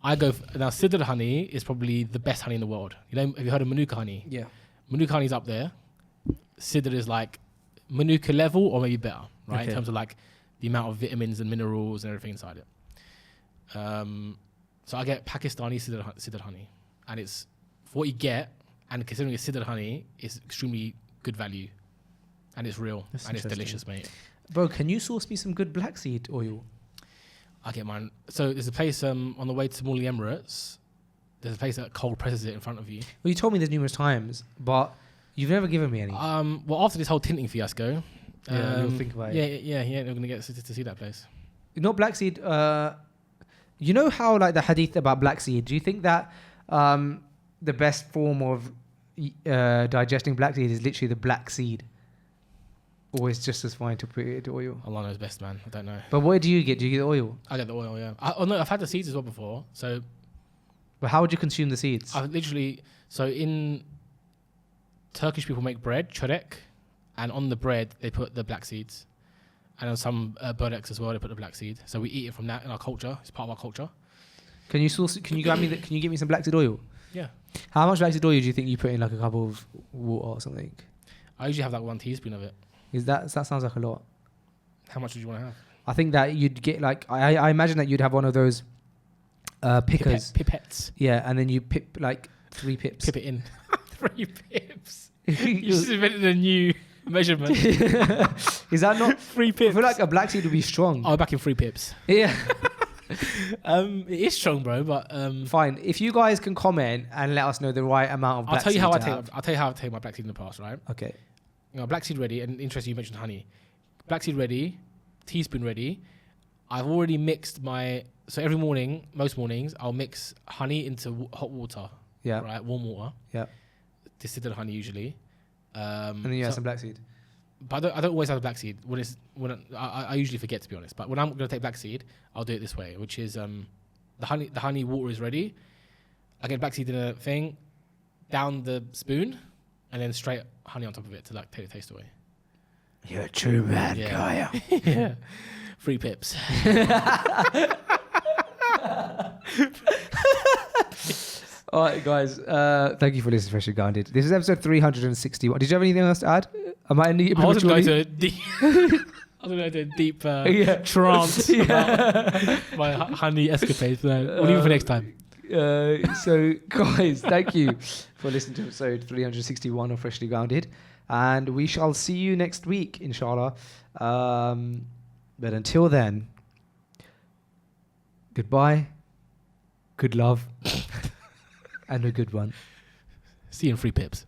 I go now. Sidr honey is probably the best honey in the world. You know, have you heard of Manuka honey? Yeah. Manuka honey's up there. Sidr is like Manuka level or maybe better, right? Okay. In terms of like the amount of vitamins and minerals and everything inside it. So I get Pakistani Sidr honey, and it's for what you get. And considering it's Sidr honey, it's extremely good value, and it's real. That's And it's interesting. delicious, mate. Bro, can you source me some good black seed oil? I get mine. So there's a place on the way to Morley Emirates. There's a place that cold presses it in front of you. Well, you told me this numerous times, but you've never given me any. Well, after this whole tinting fiasco, You'll think about it. Yeah. They're gonna get to see that place. Not black seed. You know how like the hadith about black seed. Do you think that the best form of digesting black seed is literally the black seed, or it's just as fine to put it into oil? Allah knows best, man. I don't know. But what do you get? Do you get the oil? I get the oil, yeah. No, I've had the seeds as well before. So But how would you consume the seeds? I've literally, so in Turkish people make bread, çörek, and on the bread they put the black seeds, and on some böreks as well they put the black seed. So we eat it from that in our culture. It's part of our culture. Can you source? Can you give me some black seed oil? Yeah. How much black seed oil do you think you put in like a cup of water or something? I usually have like 1 teaspoon of it. That sounds like a lot. How much would you want to have? I think that you'd get like I imagine that you'd have one of those pickers. Pipettes. Yeah, and then you pip like 3 pips. Pip it in. 3 pips. You just invented a new measurement. Is that not 3 I pips. feel like a black seed would be strong. Oh, back in 3 pips. Yeah. It is strong, bro, but Fine. If you guys can comment and let us know the right amount of black I'll tell you seed how to I take my black seed in the past, right? Okay. You know, black seed ready, and interesting you mentioned honey. Black seed ready, teaspoon ready. I've already mixed so every morning, most mornings, I'll mix honey into hot water. Yeah. Right, warm water. Yeah. Distilled honey usually. And then you have some black seed. But I don't always have the black seed. I usually forget, to be honest. But when I'm going to take black seed, I'll do it this way, which is the honey water is ready. I get black seed in a thing, down the spoon, and then straight honey on top of it to like take the taste away. You're a true man, Yeah. Yeah. 3 pips. All right, guys. Thank you for listening to Freshly Grounded. This is episode 361. Did you have anything else to add? Am I any? I wasn't going to a deep. I was going to do a deep trance about my honey escapades. No, we'll leave it for next time. So, guys, thank you for listening to episode 361 of Freshly Grounded. And we shall see you next week, inshallah. But until then, goodbye, good love, and a good one. See you in 3 pips.